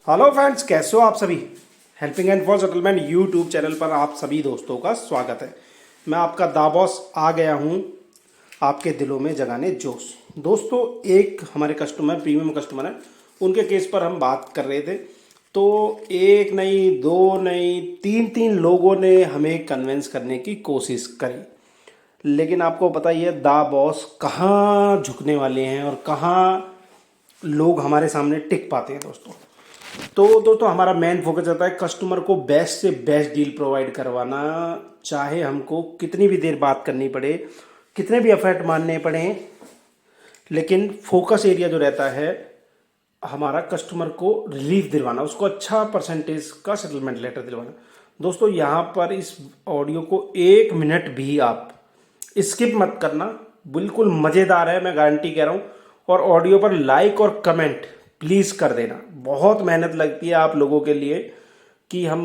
Hello friends, कैसे हो आप सभी। Helping and for settlement YouTube channel पर आप सभी दोस्तों का स्वागत है। मैं आपका दाबॉस आ गया हूँ आपके दिलों में जगाने जोश। दोस्तों, एक हमारे कस्टमर प्रीमियम कस्टमर हैं, उनके केस पर हम बात कर रहे थे। तो एक नहीं, दो नहीं, तीन तीन लोगों ने हमें कन्विंस करने की कोशिश करी, लेकिन आपको पता ही है दा बॉस कहाँ झुकने वाले हैं और कहाँ लोग हमारे सामने टिक पाते हैं। दोस्तों हमारा मेन फोकस रहता है कस्टमर को बेस्ट से बेस्ट डील प्रोवाइड करवाना, चाहे हमको कितनी भी देर बात करनी पड़े, कितने भी एफर्ट मानने पड़े, लेकिन फोकस एरिया जो रहता है हमारा कस्टमर को रिलीफ दिलवाना, उसको अच्छा परसेंटेज का सेटलमेंट लेटर दिलवाना। दोस्तों, यहाँ पर इस ऑडियो को एक मिनट भी आप स्किप मत करना, बिल्कुल मज़ेदार है, मैं गारंटी कह रहा हूँ। और ऑडियो पर लाइक और कमेंट प्लीज़ कर देना। बहुत मेहनत लगती है आप लोगों के लिए कि हम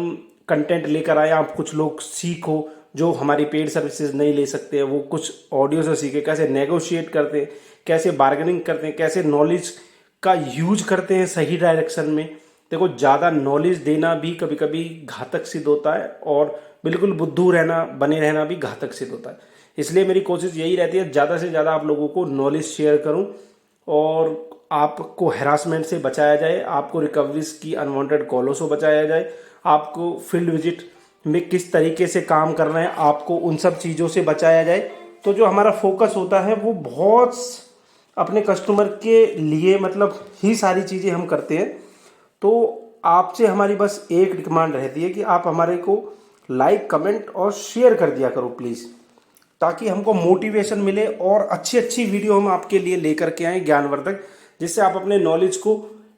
कंटेंट लेकर आए, आप कुछ लोग सीखो जो हमारी पेड सर्विसेज नहीं ले सकते हैं, वो कुछ ऑडियो से सीखे कैसे नेगोशिएट करते हैं, कैसे बार्गेनिंग करते हैं, कैसे नॉलेज का यूज करते हैं सही डायरेक्शन में। देखो, ज़्यादा नॉलेज देना भी कभी कभी घातक सिद्ध होता है और बिल्कुल बुद्धू रहना, बने रहना भी घातक सिद्ध होता है। इसलिए मेरी कोशिश यही रहती है ज़्यादा से ज़्यादा आप लोगों को नॉलेज शेयर करूं और आपको हैरासमेंट से बचाया जाए, आपको रिकवरीज की अनवांटेड कॉलों से बचाया जाए, आपको फील्ड विजिट में किस तरीके से काम कर रहे हैं आपको उन सब चीज़ों से बचाया जाए। तो जो हमारा फोकस होता है वो बहुत अपने कस्टमर के लिए मतलब ही सारी चीज़ें हम करते हैं। तो आपसे हमारी बस एक डिमांड रहती है कि आप हमारे को लाइक, कमेंट और शेयर कर दिया करो प्लीज़, ताकि हमको मोटिवेशन मिले और अच्छी अच्छी वीडियो हम आपके लिए लेकर के आएँ ज्ञानवर्धक, जिससे आप अपने नॉलेज को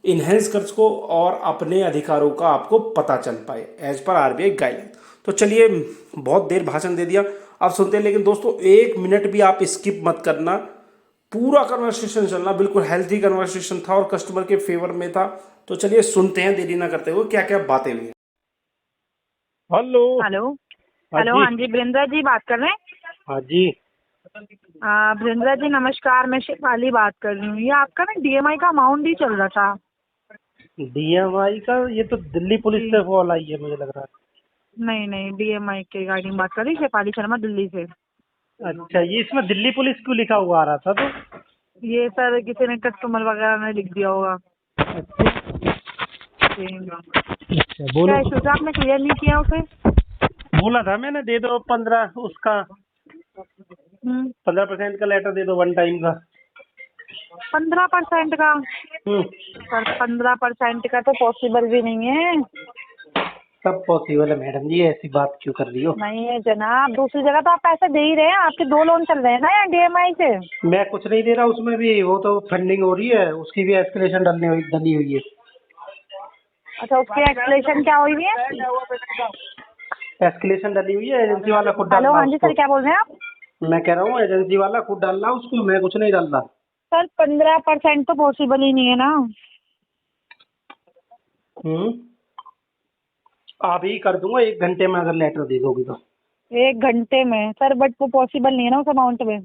इन्हेंस कर सको और अपने अधिकारों का आपको पता चल पाए एज पर आरबीआई गाइडलाइन। तो चलिए, बहुत देर भाषण दे दिया, अब सुनते हैं। लेकिन दोस्तों, एक मिनट भी आप स्किप मत करना, पूरा कन्वर्सेशन चलना, बिल्कुल हेल्थी कन्वर्सेशन था और कस्टमर के फेवर में था। तो चलिए सुनते हैं देरी ना करते हुए क्या क्या बातें हुई। हेलो। हेलो। हाँ हेलो, जी। हाँ जी, वृंदा जी बात कर रहे हैं। हाँ जी। वृंदा जी नमस्कार, मैं शिफाली बात कर रही हूँ। ये आपका ना डीएमआई का अमाउंट ही चल रहा था। डीएमआई का ये तो दिल्ली पुलिस जी, से कॉल आई है, मुझे लग रहा नहीं नहीं, डीएमआई के रिगार्डिंग बात कर रही, शिफाली शर्मा दिल्ली से। है। अच्छा, ये इसमें दिल्ली पुलिस क्यों लिखा हुआ आ रहा था तो? ये सर किसी ने कस्टमर वगैरह ने लिख दिया होगा। जी। अच्छा, बोलो। क्या इशू था, आपने क्लियर नहीं किया उसे? बोला था मैंने, दे दो 15 उसका, 15% का लेटर दे दो वन टाइम का। 15% का? हम्म। सर 15% का तो पॉसिबल भी नहीं है। सब पॉसिबल है मैडम जी, ऐसी बात क्यों कर रही हो? नहीं है जनाब, दूसरी जगह तो आप पैसे दे ही रहे हैं, आपके 2 लोन चल रहे हैं ना यार डीएमआई से। मैं कुछ नहीं दे रहा, उसमें भी वो तो फंडिंग हो रही है, उसकी भी एस्केलेशन डली हुई है। अच्छा, उसकी एक्सप्लेनेशन क्या हुई है? एस्केलेशन डली हुई है, एजेंसी वाला खुद डाल हेलो, रहा हाँ जी उसको। सर, क्या बोल रहे हैं आप? मैं कह रहा हूँ एजेंसी वाला खुद डाल रहा उसको, मैं कुछ नहीं डाल रहा। सर 15% तो पॉसिबल ही नहीं है ना। हम्म। अभी कर दूंगा 1 घंटे में, अगर लेटर दे दोगी तो। 1 घंटे में सर, बट वो पॉसिबल नहीं है ना उस अमाउंट में।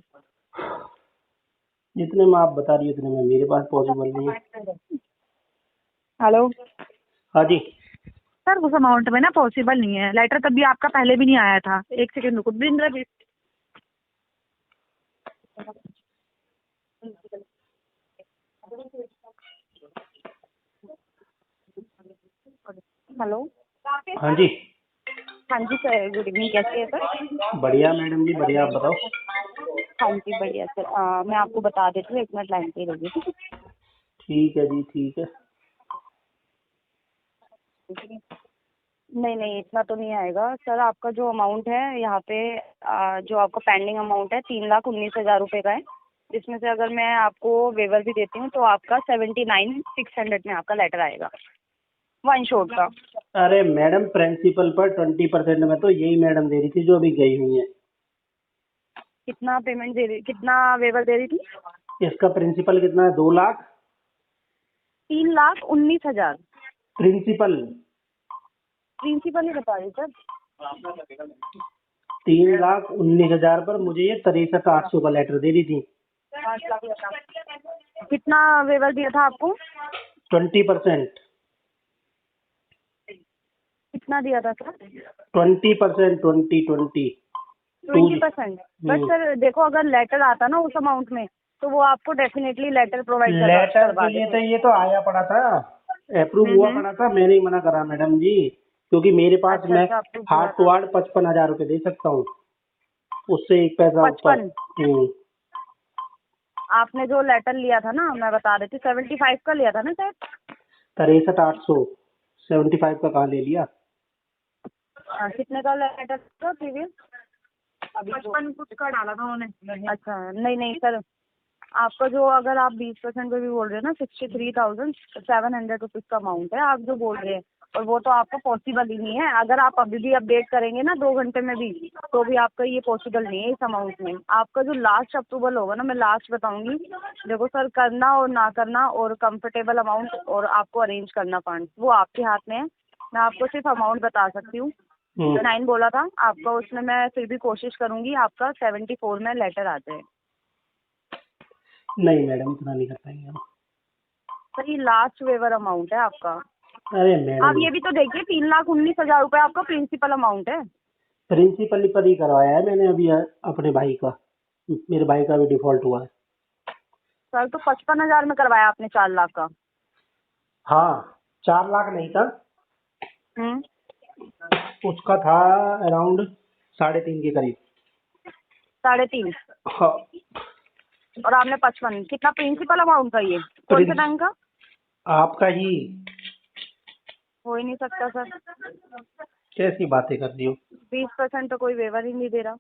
जितने में आप बता रही हो उतने में मेरे पास पॉसिबल नहीं है। हेलो। हाँ जी। सर उस अमाउंट में ना पॉसिबल नहीं है, लेटर तभी आपका पहले भी नहीं आया था। एक सेकंड रुको बिंद्रा जी। हेलो। हाँ जी। हाँ जी सर, गुड इवनिंग, कैसे है सर? बढ़िया मैडम जी, बढ़िया, आप बताओ। हाँ जी बढ़िया सर। मैं आपको बता देती हूँ, 1 मिनट लाइन पे रहिए, ठीक ठीक है जी, ठीक है। है? नहीं नहीं, इतना तो नहीं आएगा सर। आपका जो अमाउंट है यहाँ पे, जो आपका पेंडिंग अमाउंट है 3,19,000 रुपये का है, जिसमें से अगर मैं आपको वेवर भी देती हूँ तो आपका 79,600 में आपका लेटर आएगा, वन शॉट का। अरे मैडम, प्रिंसिपल पर 20% में तो यही मैडम दे रही थी जो अभी गई हुई है। कितना पेमेंट दे रही, कितना वेवर दे रही थी? इसका प्रिंसिपल कितना है? 2 लाख। 3,19,000। प्रिंसिपल प्रिंसिपल ही बता रही सर। 3,19,000 पर मुझे ये 63,800 का लेटर दे रही थी। कितना वेवर दिया था आपको? 20%। कितना दिया था सर? 20%, 20 20%। बट सर देखो, अगर लेटर आता ना उस अमाउंट में, तो वो आपको डेफिनेटली लेटर प्रोवाइड लेटर करवा के लिए तो देंगे। ये तो आया पड़ा था, अप्रूव हुआ पड़ा था, मैंने ही मना करा मैडम जी, क्योंकि मेरे पास अच्छा मैं अच्छा, आपको हुआ हार्ड टू था। हार्ड 55,000 रुपये दे सकता हूँ, उससे एक पैसा ऊपर। 55? आपने जो लेटर लिया था ना, मैं बता रही थी 75 का लिया था ना शायद? 63,800, 75 का कहाँ ले लिया? कितने का लेटर था प्रीवियस? अभी 55 कुछ का डाला था उन्होंने। अच्छा, नहीं नहीं सर, आपका जो, अगर आप 20% पे भी बोल रहे हैं ना, 63,700 रुपीज का अमाउंट है आप जो बोल रहे हैं, और वो तो आपका पॉसिबल ही नहीं है। अगर आप अभी भी अपडेट करेंगे ना 2 घंटे में भी, तो भी आपका ये पॉसिबल नहीं है इस अमाउंट में। आपका जो लास्ट अप्रूवल होगा ना, मैं लास्ट बताऊंगी, देखो सर, करना और ना करना और कंफर्टेबल अमाउंट और आपको अरेंज करना फंड, वो आपके हाथ में है। मैं आपको सिर्फ अमाउंट बता सकती हूँ। जो 9 बोला था आपका, उसमें मैं फिर भी कोशिश करूंगी आपका 74 में लेटर आ जाए। नहीं मैडम, इतना नहीं कर पाएंगे हम। सर ये लास्ट वेवर अमाउंट है आपका। अरे आप मैडम, ये भी तो देखिए, 3,19,000 रुपये आपका प्रिंसिपल अमाउंट है। प्रिंसिपल पर ही करवाया है मैंने अभी अपने भाई का, मेरे भाई का भी डिफॉल्ट हुआ है। सर तो 55,000 में करवाया आपने 4 लाख का। हाँ, 4 लाख नहीं था, हम्म। उसका था अराउंड 3.5 के करीब। 3.5? हाँ, और आपने 55, कितना प्रिंसिपल अमाउंट का? ये कौन से बैंक का? आपका ही। हो ही नहीं सकता सर, कैसी बातें कर रही हो? 20% तो कोई वेवर ही नहीं दे रहा।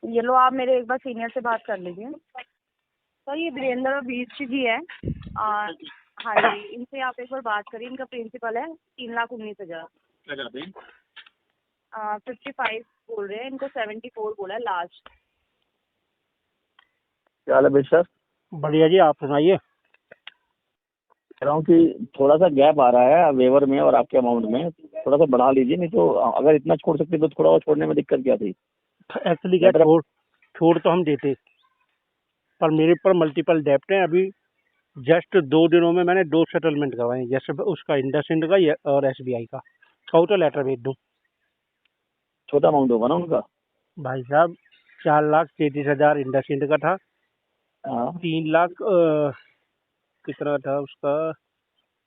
ये लो, आप मेरे एक बार सीनियर से बात कर लीजिए। सर ये वीरेंद्र बीच जी है, हाँ जी, इनसे आप एक बार बात करिए। इनका प्रिंसिपल है 3,19,000। 55 बोल रहे हैं, इनको 74 बोला है लास्ट। क्या हाल है भाई सर? बढ़िया जी, आप सुनाइए। कह रहा हूँ कि थोड़ा सा गैप आ रहा है वेवर में और आपके अमाउंट में, थोड़ा सा बढ़ा लीजिए, नहीं तो अगर इतना छोड़ सकते तो थोड़ा और छोड़ने में दिक्कत क्या थी? एक्चुअली क्या, लेटर छोड़ तो हम देते, पर मेरे पर मल्टीपल डेप्ट हैं। अभी जस्ट 2 दिनों में मैंने 2 सेटलमेंट करवाए हैं, जैसे उसका इंडसइंड का और एसबीआई का। कहूँ तो लेटर भेज दूँ? छोटा अमाउंट होगा ना उनका? भाई साहब, 4,33,000 इंडसइंड का था, हाँ, 3 लाख कितना था उसका,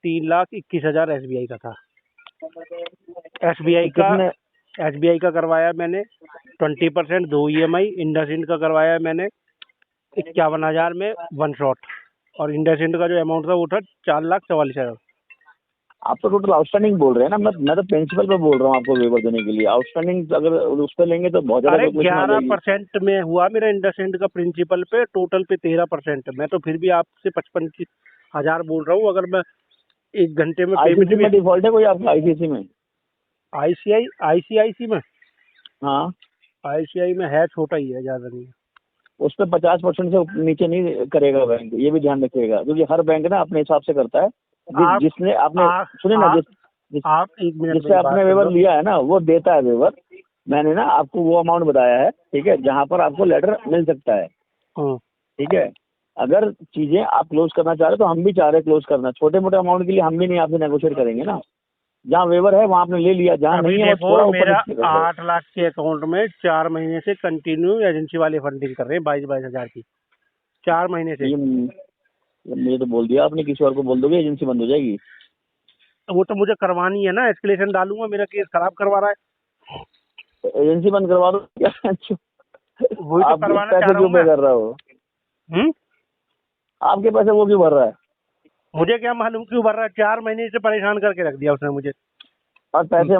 3,21,000 एसबीआई का था। एसबीआई तो का कितने? एसबीआई का करवाया मैंने 20%, 2 ईएमआई। इंडसइंड का करवाया मैंने 51,000 में 1 शॉट, और इंडसइंड का जो अमाउंट था वो था 4,44,000। आप तो टोटल आउटस्टैंडिंग बोल रहे हैं ना, मैं तो प्रिंसिपल पे बोल रहा हूँ आपको वेवर देने के लिए। आउटस्टैंडिंग अगर उस पर लेंगे तो बहुत ज्यादा अरे कैलकुलेशन आ जाएगी। 11% में हुआ मेरा इंडसइंड का प्रिंसिपल पे, टोटल पे 13%। मैं तो फिर भी आपसे 55,000 बोल रहा हूँ। अगर मैं 1 घंटे में पेमेंट आईसीसी भी, में डिफॉल्ट है कोई आपका? आईसीसी में? आईसीआईसी में, हाँ, आईसीआई में है, छोटा ही है, ज्यादा नहीं है। उस पर 50% से नीचे नहीं करेगा बैंक, ये भी ध्यान रखिएगा, क्योंकि हर बैंक ना अपने हिसाब से करता है। आप जिसने आपने सुने ना, आप जिस आप 1 मिनट जिससे मेरी बात आपने सुन वेवर लो। लिया है ना, वो देता है वेवर। मैंने ना आपको वो अमाउंट बताया है, ठीक है, जहाँ पर आपको लेटर मिल सकता है, हाँ, ठीक है। अगर चीजें आप क्लोज करना चाह रहे हो तो हम भी चाह रहे हैं क्लोज करना। छोटे मोटे अमाउंट के लिए हम भी नहीं आपसे नेगोशिएट करेंगे ना। जहाँ वेवर है वहाँ आपने ले लिया, जहाँ अभी नहीं है बस देखो, थोड़ा ऊपर मेरा नीचे कर दो। 8 लाख के अकाउंट में 4 महीने से कंटिन्यू एजेंसी वाले फंडिंग कर रहे हैं, 22,000 की, 4 महीने से। मुझे तो बोल दिया आपने, किसी और को बोल दोगे एजेंसी बंद हो जाएगी। वो तो मुझे करवानी है ना, एस्केलेशन डालूंगा, मेरा केस खराब करवा रहा है। तो एजेंसी बंद करवा दो क्या? वही तो आप करवाना चाह पैसे रहा क्यों हूँ पे मैं। कर रहे हो? हम्म आपके पैसे वो क्यों भर रहा है? मुझे क्या मालूम क्यों भर रहा है, 4 महीने से परेशान करके रख दिया उसने मुझे। और पैसे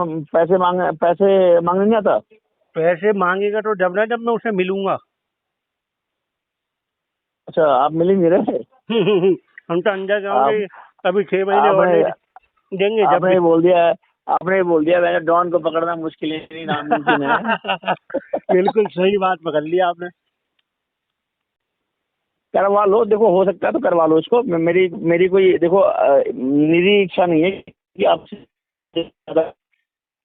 मांगने नहीं आता? पैसे मांगेगा तो जब मैं उसे मिलूंगा। अच्छा, आप मिल ही नहीं रहे। हम तो अंदर आप जाओगे, अभी 6 महीने और आपने देंगे जब आपने भी। ये बोल दिया, आपने ये बोल दिया मैंने डॉन को पकड़ना मुश्किल है, नहीं नामुमकिन है। बिल्कुल सही बात पकड़ लिया आपने। करवा लो, देखो हो सकता है तो करवा लो इसको। मेरी कोई देखो निजी इच्छा नहीं है कि आपसे ज्यादा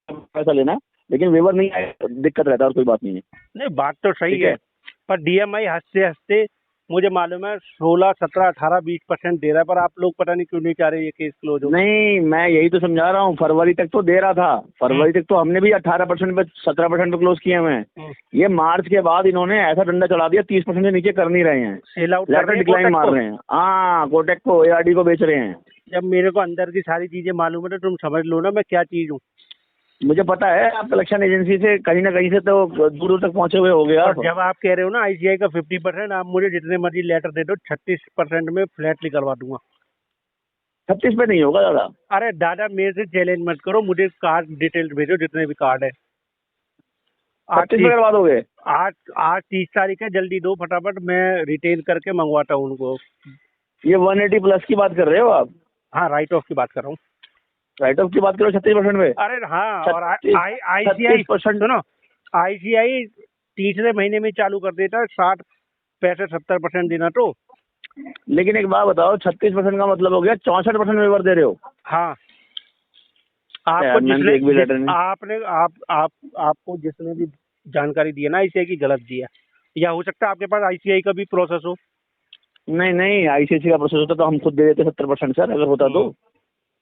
पैसा लेना, लेकिन वेवर नहीं आए दिक्कत रहता है और कोई बात नहीं है। नहीं, बात तो सही ठीक है, है, पर डीएमआई हंसते हंसते मुझे मालूम है 16, 17, 18, 20% दे रहा है, पर आप लोग पता नहीं क्यों नहीं चाह रहे ये केस क्लोज हो। नहीं, मैं यही तो समझा रहा हूँ, फरवरी तक तो दे रहा था, फरवरी तक तो हमने भी 18% पे 17% पे क्लोज किए हुए हैं। ये मार्च के बाद इन्होंने ऐसा डंडा चढ़ा दिया, 30% से नीचे कर नहीं रहे हैं, सेल आउट कर लेटर रहे हैं डिक्लाइन कोटक मार को। रहे हैं। हाँ, कोटेक को, एआरडी को बेच रहे हैं। जब मेरे को अंदर की सारी चीजें मालूम है तो तुम समझ लो ना मैं क्या चीज हूँ। मुझे पता है आप कलेक्शन एजेंसी से कहीं ना कहीं से तो दूर दूर तक पहुंचे हुए हो गए और आप। जब आप कह रहे हो ना आईसीआई का 50%, आप मुझे जितने मर्जी लेटर दे दो, 36% में फ्लैटली करवा दूंगा। 36 पे नहीं होगा दादा। अरे दादा मेरे से चैलेंज मत करो, मुझे कार्ड डिटेल्स भेजो जितने भी कार्ड है। आज 36 पे करवा दोगे? आज आज 30 तारीख है, जल्दी दो फटाफट, मैं रिटेल करके मंगवाता हूँ उनको। ये 180 प्लस की बात कर रहे हो आप? हाँ, राइट ऑफ की बात कर रहा हूँ। राइट ऑफ की बात करो 36% पे। अरे हाँ, और 36% आईसीआई सुनो, आईसीआई तीसरे महीने में चालू कर देता है 60 पैसे 70% देना तो। लेकिन एक बात बताओ, 36% का मतलब हो गया 64% वेवर दे रहे हो। हाँ, यार, आपको मैंने जिसने एक भी लेटर नहीं। आपने आपको जिसने भी जानकारी दी है ना आईसीआई की, गलत दी है, या हो सकता है आपके पास आईसीआई का भी प्रोसेस हो। नहीं नहीं, आईसीआईसी का प्रोसेस होता तो हम खुद दे देते 70% सर, अगर होता तो।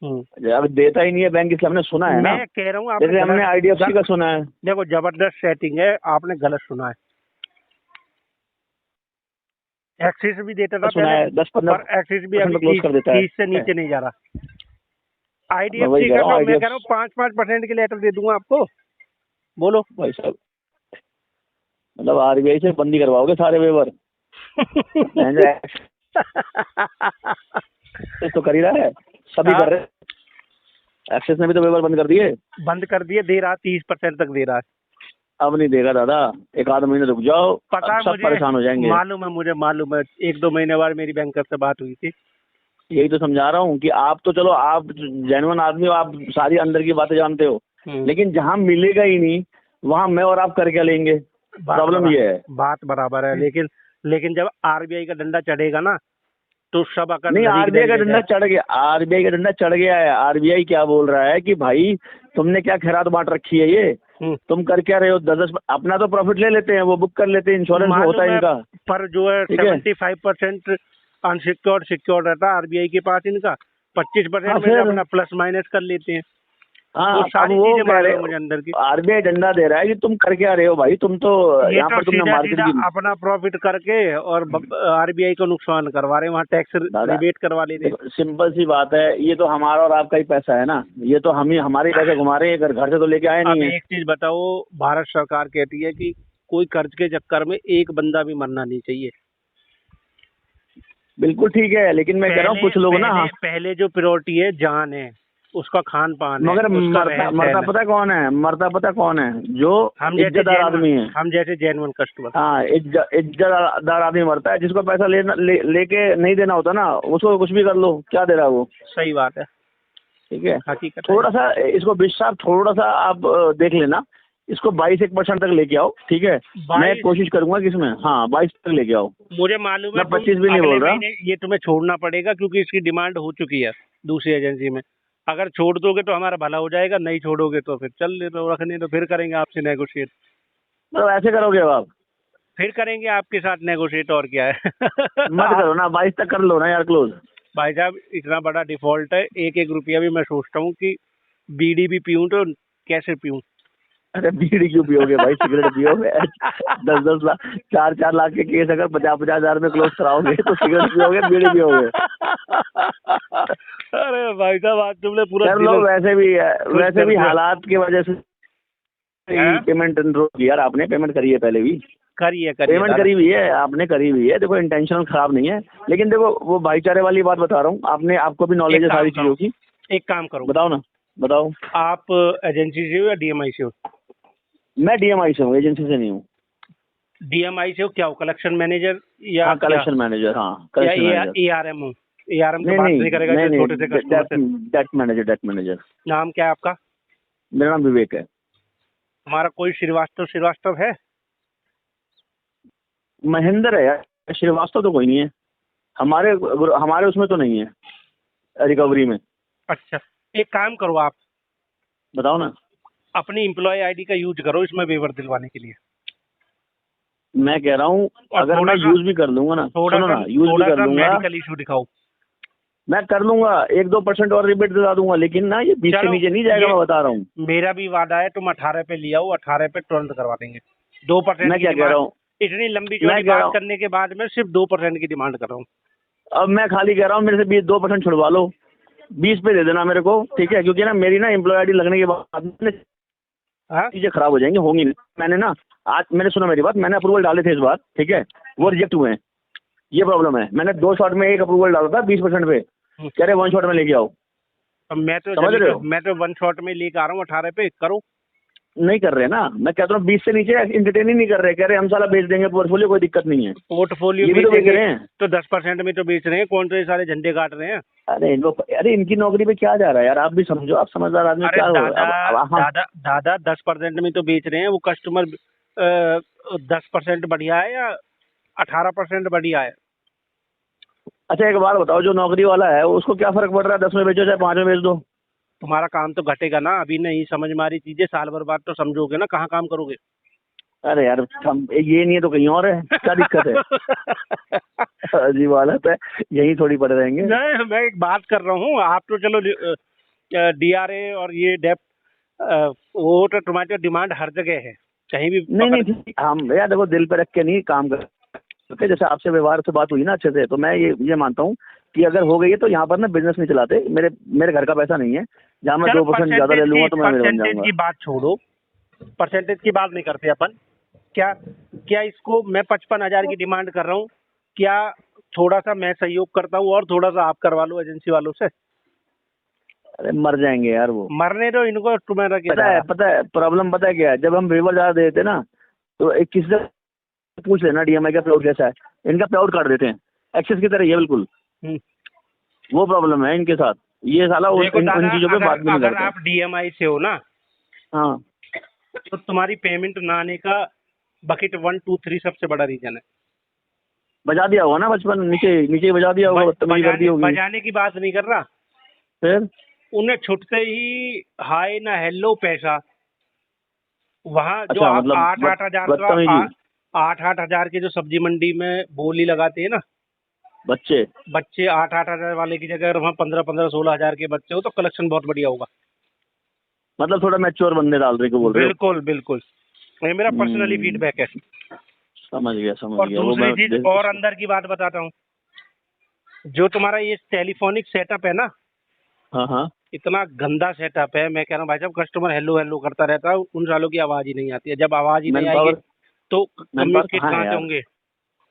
अब देता ही नहीं है बैंक, इसलिए हमने सुना है ना। मैं कह रहा हूँ जैसे हमने आईडीएफसी का सुना है। देखो जबरदस्त सेटिंग है, आपने गलत सुना है। एक्सिस भी देता था सुना है पहले, 10-15 पर एक्सिस भी अभी क्लोज कर देता है। 30 से नीचे नहीं जा रहा। मैं आईडीएफसी वही कह का रहा हूँ, तो मैं कह रहा हूँ 5-5% के लेटर दे दूंगा आपको। बोलो। भाई साहब, मतलब आरबीआई से बंदी करवाओगे सारे वेवर? तो कर ही रहा है, सभी कर रहे हैं। एक्सेस ने भी तो वेवर बंद कर दिए। बंद कर दिए, दे रहा 30% तक दे रहा है। अब नहीं देगा दादा, एक आध महीने रुक जाओ, पता है सब मुझे, परेशान हो जाएंगे। मुझे मालूम है, 1-2 महीने बाद मेरी बैंकर से बात हुई थी। यही तो समझा रहा हूँ कि आप तो चलो, आप जेन्युइन आदमी हो, आप सारी अंदर की बातें जानते हो, लेकिन जहाँ मिलेगा ही नहीं वहाँ मैं और आप कर क्या लेंगे? प्रॉब्लम ये है। बात बराबर है, लेकिन जब आरबीआई का डंडा चढ़ेगा ना तो सब अगर नहीं, आरबीआई का डंडा चढ़ गया, आरबीआई का डंडा चढ़ गया है। आरबीआई क्या बोल रहा है कि भाई तुमने क्या खैरात बांट रखी है, ये तुम कर क्या रहे हो? 10 अपना तो प्रॉफिट ले लेते हैं, वो बुक कर लेते हैं, इंश्योरेंस होता है इनका। पर जो है 75% अनसिक्योर्ड सिक्योर्ड रहता है आरबीआई के पास, इनका 25% में अपना प्लस माइनस कर लेते हैं। हाँ, वो सारी अब वो चीजें कह रहे मुझे अंदर की। आरबीआई डंडा दे रहा है कि तुम कर क्या रहे हो भाई, तुम तो यहाँ पर तुमने मार्केट की अपना प्रॉफिट करके और आरबीआई को नुकसान करवा रहे हैं, वहाँ टैक्स रिबेट करवा ले रहे हैं। सिंपल सी बात है, ये तो हमारा और आपका ही पैसा है ना, ये तो हम ही हमारे पैसे घुमा रहे हैं, घर से तो लेके आए नहीं है। एक चीज बताओ, भारत सरकार कहती है कि कोई कर्ज के चक्कर में एक बंदा भी मरना नहीं चाहिए। बिल्कुल ठीक है, लेकिन मैं कह रहा हूँ कुछ लोग ना, पहले जो प्रायोरिटी है जान है, उसका खान पान है, मगर मरता पता कौन है? मरता पता कौन है? जो इज्जतदार आदमी है, हम जैसे जेन्युइन कस्टमर। हाँ, इज्जतदार आदमी मरता है, जिसको पैसा लेके नहीं देना होता ना, उसको कुछ भी कर लो, क्या दे रहा है वो? सही बात है, ठीक है। हकीकत थोड़ा सा इसको विश्वास, थोड़ा सा आप देख लेना, इसको 22-1% तक लेके आओ, ठीक है। मैं कोशिश करूंगा कि इसमें, हाँ, 22 तक लेके आओ। मुझे मालूम है, 25 भी नहीं बोल रहा। ये तुम्हें छोड़ना पड़ेगा क्योंकि इसकी डिमांड हो चुकी है दूसरी एजेंसी में। अगर छोड़ दोगे तो हमारा भला हो जाएगा, नहीं छोड़ोगे तो फिर चल ले, तो रखने तो फिर करेंगे आपसे नेगोशिएट। तो ऐसे करोगे अब आप? फिर करेंगे आपके साथ नेगोशिएट, और क्या है। मत करो ना, 22 तक कर लो ना यार क्लोज। भाई साहब इतना बड़ा डिफॉल्ट है, 1-1 रुपया भी मैं सोचता हूँ कि बीड़ी भी पीऊं तो कैसे पीऊं। अरे बीड़ी क्यों पियोगे भाई, सिगरेट पियोगे? 10-10 लाख 4-4 लाख के केस अगर 50-50 हजार में क्लोज कराओगे तो सिगरेट पियोगे, बीड़ी पियोगे? अरे भाई साहब आज तुमने पूरा कर लो। वैसे भी हालात की वजह से पेमेंट यार, आपने पेमेंट करी है पहले भी, पेमेंट करी हुई है, आपने करी हुई है। देखो इंटेंशनल खराब नहीं है, लेकिन देखो वो भाईचारे वाली बात बता रहा हूँ, आपको भी नॉलेज है सारी चीजों की। एक काम करो, बताओ ना, बताओ। आप एजेंसी से हो या डीएमआई से हो? मैं डीएमआई से हूँ, एजेंसी से नहीं हूँ। डीएमआई से हो, क्या हो, कलेक्शन मैनेजर या कलेक्शन मैनेजर? हाँ, कलेक्शन मैनेजर। एआरएम हो? एआरएम तो बात नहीं करेगा जो छोटे से कस्टमर से। Debt manager. नाम क्या है आपका? मेरा नाम विवेक है। हमारा कोई श्रीवास्तव है? महेंद्र है यार, श्रीवास्तव तो कोई नहीं है हमारे उसमें तो नहीं है रिकवरी में। अच्छा, एक काम करो, आप बताओ ना। अपनी एम्प्लॉय आईडी का यूज करो इसमें वेवर दिलवाने के लिए। मैं कह रहा हूँ अगर मैं यूज भी कर लूंगा ना, सुनो ना, यूज भी कर लूंगा, मेडिकल इशू दिखाओ। मैं कर लूंगा 1-2% और रिबेट दिला दूंगा, लेकिन ना ये 20 से नीचे नहीं जाएगा, मैं बता रहा हूँ। मेरा भी वादा है, तुम 18 पे ले आओ, 18 पे तुरंत करवा देंगे। 2% मैं क्या कह रहा हूँ, इतनी लंबी चौड़ी बात करने के बाद में सिर्फ 2% की डिमांड कर रहा हूँ। अब मैं खाली कह रहा हूँ मेरे से 2% छुड़वा लो, 20 पे दे देना मेरे को, ठीक है? क्योंकि ना मेरी ना एम्प्लॉय आईडी लगने के बाद चीजें खराब हो जाएंगी, होंगी नहीं। मैंने ना आज, मैंने सुना मेरी बात, मैंने अप्रूवल डाले थे इस बार, ठीक है? वो रिजेक्ट हुए हैं, ये प्रॉब्लम है। मैंने 2 शॉट में एक अप्रूवल डाला था 20% पे, कह रहे 1 शॉट में लेके आओ। अब मैं तो समझ रहे हो? मैं तो 1 शॉट में लेके आ रहा हूँ 18 पे, करो। नहीं कर रहे ना, मैं कहता हूँ 20 से नीचे एंटरटेन ही नहीं कर रहे, कह रहे हम साला बेच देंगे पोर्टफोलियो, कोई दिक्कत नहीं है। पोर्टफोलियो ये भी तो बेच रहे हैं, तो 10% में तो बेच रहे हैं, कौन तो ये सारे झंडे काट रहे हैं। अरे इनकी नौकरी पे क्या जा रहा है यार, आप भी समझो, आप समझदार आदमी। अरे क्या हो दादा 10% में तो बेच रहे हैं, वो कस्टमर 10% बढ़िया है या 18% बढ़िया है। अच्छा एक बात बताओ, जो नौकरी वाला है उसको क्या फर्क पड़ रहा है, 10 में बेचो चाहे 5 में बेच दो? तुम्हारा काम तो घटेगा ना, अभी नहीं समझ में आ रही चीजें, साल भर बाद तो समझोगे ना, कहाँ काम करोगे। अरे यार ये नहीं है तो कहीं और है, क्या दिक्कत है? अजीब हालत है, यही थोड़ी पड़े रहेंगे। मैं एक बात कर रहा हूँ, आप तो चलो DRA और ये डेप वो तो तुम्हारी डिमांड हर जगह है, कहीं भी नहीं हम यार देखो दिल पे रख के नहीं काम करते, जैसे आपसे व्यवहार से बात हुई ना अच्छे से, तो मैं ये मानता हूँ कि अगर हो गई है तो यहाँ पर ना बिजनेस नहीं चलाते, मेरे घर का पैसा नहीं है जहाँ मैं 2% ज्यादा ले लूंगा तो मैं बन जाऊंगा। की बात छोड़ो, परसेंटेज की बात नहीं करते अपन। क्या इसको मैं 55,000 की डिमांड कर रहा हूँ, क्या थोड़ा सा मैं सहयोग करता हूँ और थोड़ा सा आप करवा लो एजेंसी वालों से। अरे मर जाएंगे यार वो, मरने दो इनको, तुम्हारा पता है प्रॉब्लम पता है क्या है, जब हम वेवर ज्यादा दे देते ना तो एक किसी से पूछ लेना DMI का पेआउट कैसा है, इनका पेआउट काट देते हैं, एक्सेस की तरह ये बिल्कुल। वो प्रॉब्लम है इनके साथ, ये साला उन चीजों पे बात भी नहीं करते। अगर आप DMI से हो ना, हाँ, तो तुम्हारी पेमेंट ना आने का बकेट 1 2 3 सबसे बड़ा रीजन है। बजा दिया होगा ना बचपन, नीचे बजा दिया होगा, बदतमीजी कर दी होगी। बजाने की बात नहीं कर रहा, फिर उन्हें छुटते ही हाय ना हेलो पैसा, वहाँ जो अच्छा, मतलब 8-8 हजार के जो सब्जी मंडी में बोली लगाते हैं ना बच्चे 8-8 हजार वाले की जगह अगर वहाँ 15-15 16 हजार के बच्चे हो तो कलेक्शन बहुत बढ़िया होगा। मतलब थोड़ा मैच्योर बंदे डाल रहे को बोल रहे हो? बिल्कुल ये मेरा पर्सनली फीडबैक है। समझ गया और दूसरी चीज और अंदर की बात बताता हूँ, जो तुम्हारा ये टेलीफोनिक सेटअप है ना, हाँ इतना गंदा सेटअप है, मैं कह रहा हूँ भाई साहब कस्टमर हेलो हेलो करता रहता है, उन सालों की आवाज ही नहीं आती है, जब आवाज ही नहीं आएगी तो कम्युनिकेट कहाँ से होंगे?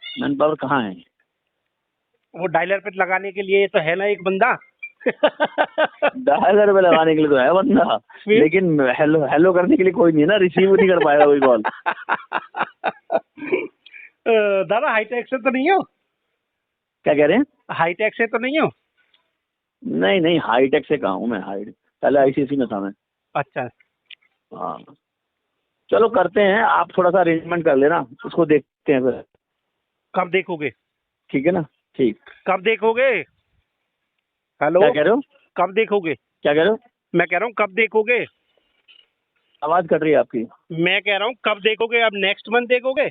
मैन पावर कहाँ है? वो डायलर पे लगाने के लिए तो है ना एक बंदा। डायलर पे लगाने के लिए तो है बंदा, लेकिन हेलो हेलो करने के लिए कोई नहीं है ना, रिसीव नहीं कर पाएगा कोई कॉल। दादा हाईटेक से तो नहीं हो? क्या कह रहे हैं? हाईटेक से तो नहीं हो? नहीं हाईटेक से कहाँ हूँ मैं, पहले ICC में था मैं। अच्छा हाँ चलो करते हैं, आप थोड़ा सा अरेंजमेंट कर लेना, उसको देखते हैं फिर। कब देखोगे? ठीक है ना, ठीक। कब देखोगे? हेलो क्या कह रहे हो? कब देखोगे? क्या कह रहे हो? मैं कह रहा हूँ कब देखोगे? आवाज कट रही है आपकी। मैं कह रहा हूँ कब देखोगे? अब नेक्स्ट मंथ देखोगे?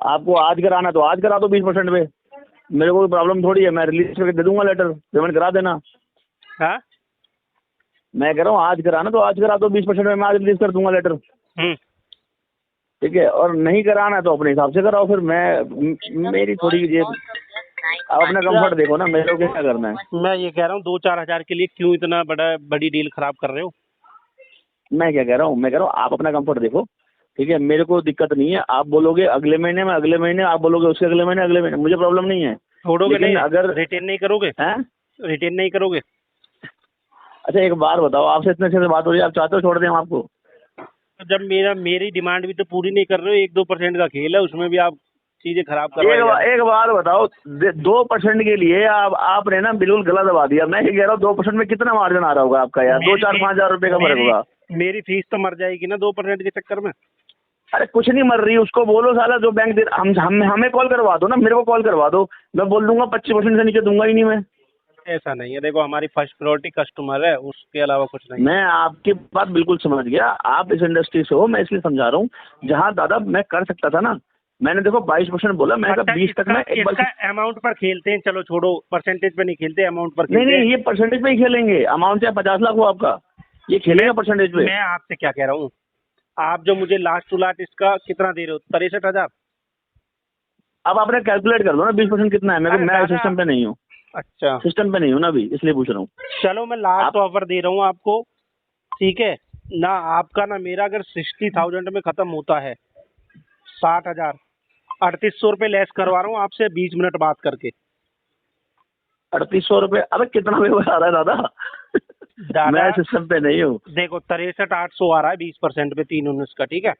आपको आज कराना तो आज करा दो 20% पे, मेरे को कोई प्रॉब्लम थोड़ी है, मैं रिलीज करके दे दूंगा लेटर, पेमेंट करा देना। हाँ मैं कह रहा हूँ आज कराना तो आज करा दो 20% में, मैं आज रिलीज कर दूंगा लेटर। ठीक है, और नहीं कराना तो अपने हिसाब से कराओ, फिर मेरी थोड़ी ये आप अपना कंफर्ट देखो ना, मेरे को क्या करना है। मैं ये कह रहा हूँ 2-4 हजार के लिए क्यों इतना बड़ी डील खराब कर रहे हो? मैं क्या कह रहा हूँ, मैं कह रहा हूँ आप अपना कंफर्ट देखो, ठीक है? मेरे को दिक्कत नहीं है, आप बोलोगे अगले महीने में, अगले महीने आप बोलोगे उसके अगले महीने, मुझे प्रॉब्लम नहीं है। छोड़ोगे नहीं? अगर रिटेन नहीं करोगे? रिटेन नहीं करोगे? अच्छा एक बार बताओ, आपसे इतने अच्छे से बात हो रही है, आप चाहते हो छोड़ दें हम आपको? जब मेरी डिमांड भी तो पूरी नहीं कर रहे हो, 1-2% का खेल है, उसमें भी आप चीजें खराब कर रहे हो। एक बार बताओ, 2% के लिए आपने ना बिल्कुल गला दबा दिया। मैं ये कह रहा हूँ 2% में कितना मार्जिन आ रहा होगा आपका यार? 2-4-5 हजार रुपए का फर्क होगा। मेरी फीस तो मर जाएगी ना 2% के चक्कर में। अरे कुछ नहीं मर रही, उसको बोलो साला जो बैंक दे, हमें कॉल करवा दो ना, मेरे को कॉल करवा दो, मैं बोल दूंगा 25% से नीचे दूंगा ही नहीं मैं। ऐसा नहीं है, देखो हमारी फर्स्ट प्रायोरिटी कस्टमर है, उसके अलावा कुछ नहीं। मैं आपकी बात बिल्कुल समझ गया, आप इस इंडस्ट्री से हो, मैं इसलिए समझा रहा हूँ। जहाँ दादा मैं कर सकता था ना, मैंने देखो 22% बोला, मैंने कहा 20 तक मैं एक बार। इसका अमाउंट पर खेलते हैं, चलो छोड़ो, परसेंटेज पे नहीं खेलते, अमाउंट पर नहीं खेलते हैं। नहीं, ये परसेंटेज पे ही खेलेंगे, अमाउंट चाहे 50 लाख हो आपका, ये खेलेगा परसेंटेज पे। मैं आपसे क्या कह रहा हूँ, आप जो मुझे लास्ट टू लास्ट इसका कितना दे रहे हो, 63,000। अब आपने कैलकुलेट कर दो ना 20% कितना है, मेरे को, अरे मैं दादा, सिस्टम पे नहीं हूँ, अच्छा सिस्टम पे नहीं हूँ ना अभी, इसलिए पूछ रहा हूँ। चलो मैं लास्ट ऑफर दे रहा हूँ आपको, ठीक है ना। आपका ना मेरा अगर 60,000 में खत्म होता है, 60,000, 3800 रुपये लेस करवा रहा हूँ आपसे 20 मिनट बात करके। 3800 रुपये, अबे कितना व्यवहार आ रहा है दादा? दादा मैं सिस्टम पे नहीं हूँ। देखो 63,800 आ रहा है 20% पे, 319 का, ठीक है।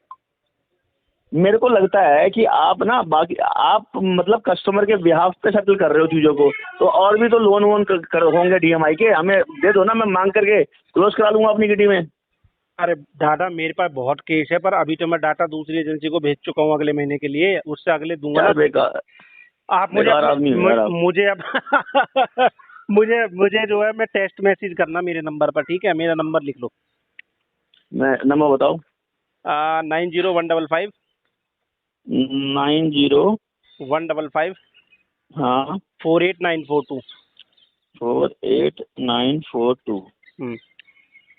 मेरे को लगता है कि आप ना बाकी आप मतलब कस्टमर के बिहाफ पे सेटल कर रहे हो चीजों को, तो और भी तो लोन वोन होंगे DMI के, हमें दे दो ना, मैं मांग करके क्लोज करा लूंगा अपनी किटी में। अरे दादा मेरे पास बहुत केस है, पर अभी तो मैं डाटा दूसरी एजेंसी को भेज चुका हूँ अगले महीने के लिए, उससे अगले दूंगा क्या ना। बेकार, आप मुझे बेकार आदमी हो यार आप। मुझे अब मुझे जो है, मैं टेक्स्ट मैसेज करना मेरे नंबर पर, ठीक है, मेरा नंबर लिख लो। मैं नंबर बताओ। 90,155 90 155 हाँ 48942। 48942। हम्म,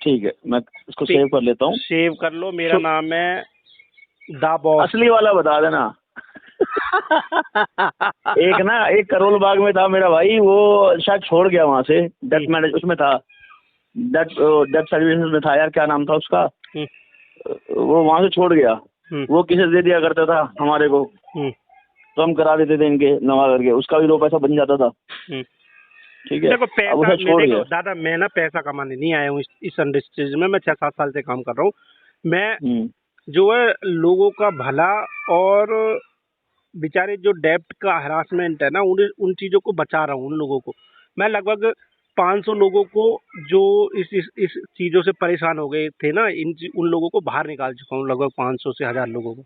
ठीक है, मैं इसको सेव कर लेता हूँ। सेव कर लो, मेरा नाम है दा बॉस। असली वाला बता देना। एक ना, एक करोल बाग में था मेरा भाई, वो शायद छोड़ गया वहां से, डेथ मैनेज उसमें था, डेथ सर्विसेज में था यार, क्या नाम था उसका, वो वहां से छोड़ गया। वो किसे दे दिया करता था हमारे को, तो हम करा देते थे इनके नवा करके, उसका भी 2 पैसा बन जाता था। ठीक है, देखो अब पैसा, उसे छोड़ गया। दादा मैं ना पैसा कमाने नहीं आया हूँ इस इंडस्ट्रीज में, मैं 6-7 साल से काम कर रहा हूँ। मैं जो है लोगों का भला और बेचारे जो डेब्ट का हरासमेंट है ना, उन चीज़ों को बचा रहा हूँ, उन लोगों को। मैं लगभग 500 लोगों को जो इस चीज़ों से परेशान हो गए थे ना, उन लोगों को बाहर निकाल चुका हूँ, लगभग 500 से 1000 लोगों को।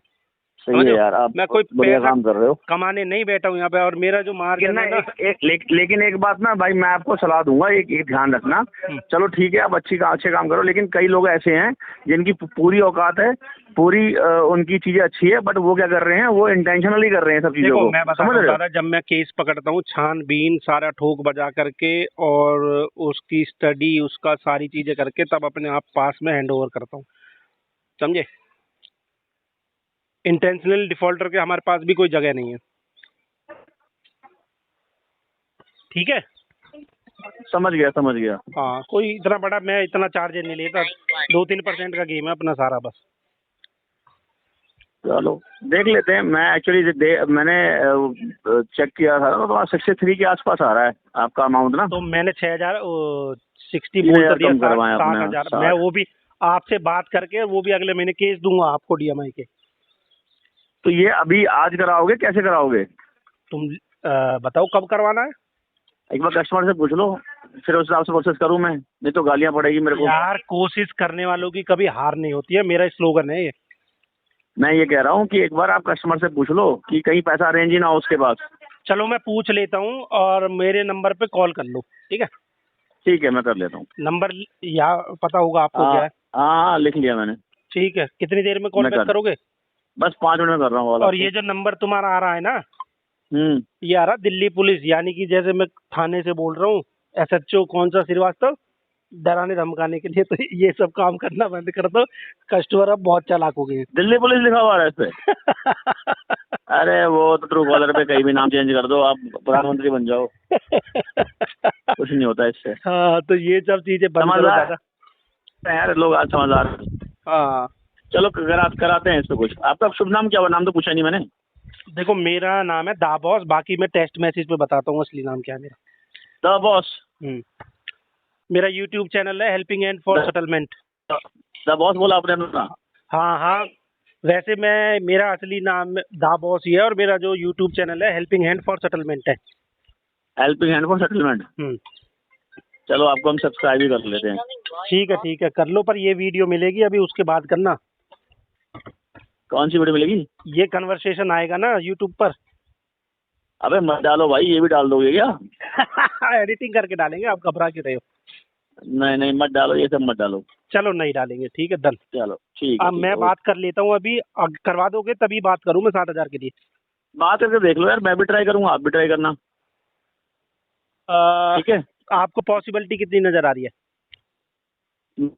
सही है यार, आप मैं कोई बढ़िया पैसा काम कर रहे हो। कमाने नहीं बैठा हूँ यहाँ पे, और मेरा जो मार्जिन है ना, लेकिन एक बात ना भाई, मैं आपको सलाह दूंगा, एक ध्यान रखना। चलो ठीक है, आप अच्छे काम करो, लेकिन कई लोग ऐसे हैं जिनकी पूरी औकात है, पूरी उनकी चीजें अच्छी है, बट वो क्या कर रहे हैं, वो इंटेंशनली कर रहे हैं सब चीजों को। मैं समझ रहे हो? दादा, जब मैं केस पकड़ता हूँ, छानबीन सारा ठोक बजा करके और उसकी स्टडी, उसका सारी चीजें करके, तब अपने आप पास में हैंड ओवर करता हूँ, समझे। इंटेंशनल डिफॉल्टर के हमारे पास भी कोई जगह नहीं है, ठीक है। समझ गया। हाँ, कोई इतना बड़ा मैं इतना चार्ज नहीं लेता, 2-3% का गेम है अपना सारा, बस। चलो देख लेते हैं। मैं एक्चुअली मैंने चेक किया था तो 63 के आसपास आ रहा है आपका अमाउंट ना। तो मैंने 60 बोल तो दिया, 60,000 मैं वो भी आपसे बात करके, वो भी अगले महीने केस दूंगा आपको DMI के। तो ये अभी आज कराओगे, कैसे कराओगे? तुम बताओ कब करवाना है। एक बार कस्टमर से पूछ लो, फिर उस हिसाब से प्रोसेस करूं मैं, नहीं तो गालियां पड़ेगी मेरे को। यार कोशिश करने वालों की कभी हार नहीं होती है, मेरा स्लोगन है ये। मैं ये कह रहा हूँ कि एक बार आप कस्टमर से पूछ लो कि कहीं पैसा अरेंज ही ना हो उसके पास। चलो मैं पूछ लेता हूँ, और मेरे नंबर पे कॉल कर लो, ठीक है। ठीक है, मैं कर लेता हूँ। नंबर या पता होगा आपको क्या है? हाँ, लिख लिया मैंने। ठीक है, कितनी देर में कॉल बैक करोगे? बस 5 मिनट में कर रहा हूँ। और ये जो नंबर तुम्हारा आ रहा है ना, ये आ रहा दिल्ली पुलिस, यानी कि जैसे मैं थाने से बोल रहा हूँ, SHO कौन सा श्रीवास्तव, डराने धमकाने के लिए। तो ये सब काम करना बंद कर दो, कस्टमर अब बहुत चालाक हो गए। दिल्ली पुलिस लिखा हुआ है इस पे। अरे वो तो ट्रू कॉलर पे कहीं भी नाम चेंज कर दो, आप प्रधानमंत्री बन जाओ, कुछ नहीं होता इससे। हाँ, तो ये सब चीजें बंद करो दादा। यार लोग आज समझदार। हाँ चलो कराते हैं इसको कुछ। आपका शुभ नाम क्या हुआ? नाम तो पूछा नहीं मैंने। देखो मेरा नाम है दा बॉस, बाकी मैं टेक्स्ट मैसेज पे बताता हूँ असली नाम क्या है मेरा। The boss. मेरा YouTube चैनल है helping hand for settlement. The boss बोला आपने अपना? हाँ, वैसे मेरा असली नाम दा बॉस ही है, और मेरा जो YouTube चैनल है हेल्पिंग हैंड फॉर सेटलमेंट है। Helping hand for settlement. चलो आपको हम सब्सक्राइब ही कर लेते हैं। ठीक है कर लो, पर ये वीडियो मिलेगी अभी, उसके बाद करना। कौन सी वीडियो मिलेगी? ये कन्वर्सेशन आएगा ना YouTube पर। अबे मत डालो भाई, ये भी डाल दोगे क्या? एडिटिंग करके डालेंगे, आप घबरा क्यों रहे हो? नहीं नहीं मत डालो, ये सब मत डालो। चलो नहीं डालेंगे, ठीक है, डन। चलो ठीक है, अब मैं बात कर लेता हूँ अभी, करवा दोगे तभी बात करूँ मैं 7,000 के लिए। बात करके देख लो यार, मैं भी ट्राई करूंगा, आप भी ट्राई करना, ठीक है? आपको पॉसिबिलिटी कितनी नजर आ रही है?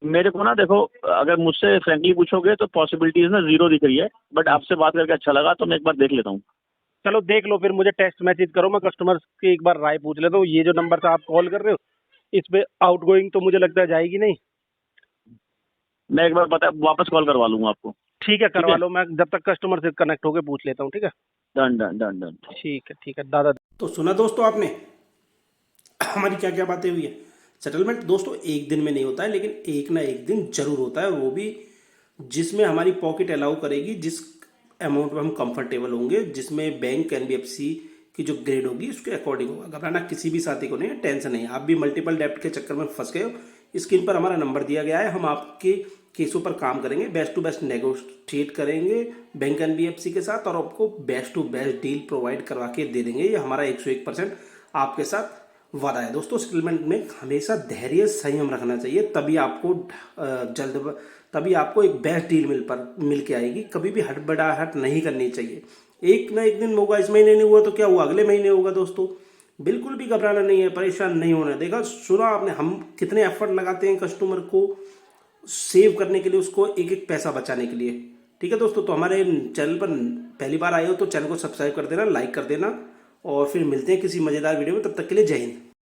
मेरे को ना देखो, अगर मुझसे फ्रेंकली पूछोगे तो पॉसिबिलिटीज ना जीरो दिख रही है, बट आपसे बात करके अच्छा लगा तो मैं एक बार देख लेता हूँ। चलो देख लो, फिर मुझे टेक्स्ट मैसेज करो, मैं कस्टमर की एक बार राय पूछ लेता हूँ। ये जो नंबर से आप कॉल कर रहे हो, इस पे आउटगोइंग तो मुझे लगता है जाएगी नहीं। मैं एक बार पता वापस कॉल करवा लूंगा आपको। ठीक है, करवा लो, मैं जब तक कस्टमर से कनेक्ट होके पूछ लेता हूँ, ठीक है? Done done done done. ठीक है दादा। तो सुना दोस्तों आपने हमारी क्या क्या बातें हुई है। सेटलमेंट दोस्तों एक दिन में नहीं होता है, लेकिन एक ना एक दिन जरूर होता है, वो भी जिसमें हमारी पॉकेट अलाउ करेगी, जिस अमाउंट में हम कंफर्टेबल होंगे, जिसमें बैंक एनबीएफसी की जो ग्रेड होगी उसके अकॉर्डिंग होगा। घबराना किसी भी साथी को नहीं है, टेंशन नहीं है। आप भी मल्टीपल डेप्ट के चक्कर में फंस गए हो, स्क्रीन पर हमारा नंबर दिया गया है, हम आपके केसों पर काम करेंगे, बेस्ट टू बेस्ट नेगोशिएट करेंगे बैंक एनबीएफसी के साथ, और आपको best to best deal provide करवा के दे देंगे। ये हमारा 101% आपके साथ वादा है। दोस्तों सेटलमेंट में हमेशा धैर्य संयम रखना चाहिए, तभी आपको एक बेस्ट डील मिल के आएगी। कभी भी हड़बड़ाहट नहीं करनी चाहिए। एक ना एक दिन होगा, इस महीने नहीं हुआ तो क्या हुआ, अगले महीने होगा। दोस्तों बिल्कुल भी घबराना नहीं है, परेशान नहीं होना। देखा सुना आपने, हम कितने एफर्ट लगाते हैं कस्टमर को सेव करने के लिए, उसको एक एक पैसा बचाने के लिए। ठीक है दोस्तों, तो हमारे चैनल पर पहली बार आए हो तो चैनल को सब्सक्राइब कर देना, लाइक कर देना, और फिर मिलते हैं किसी मज़ेदार वीडियो में। तब तक के लिए जय हिंद।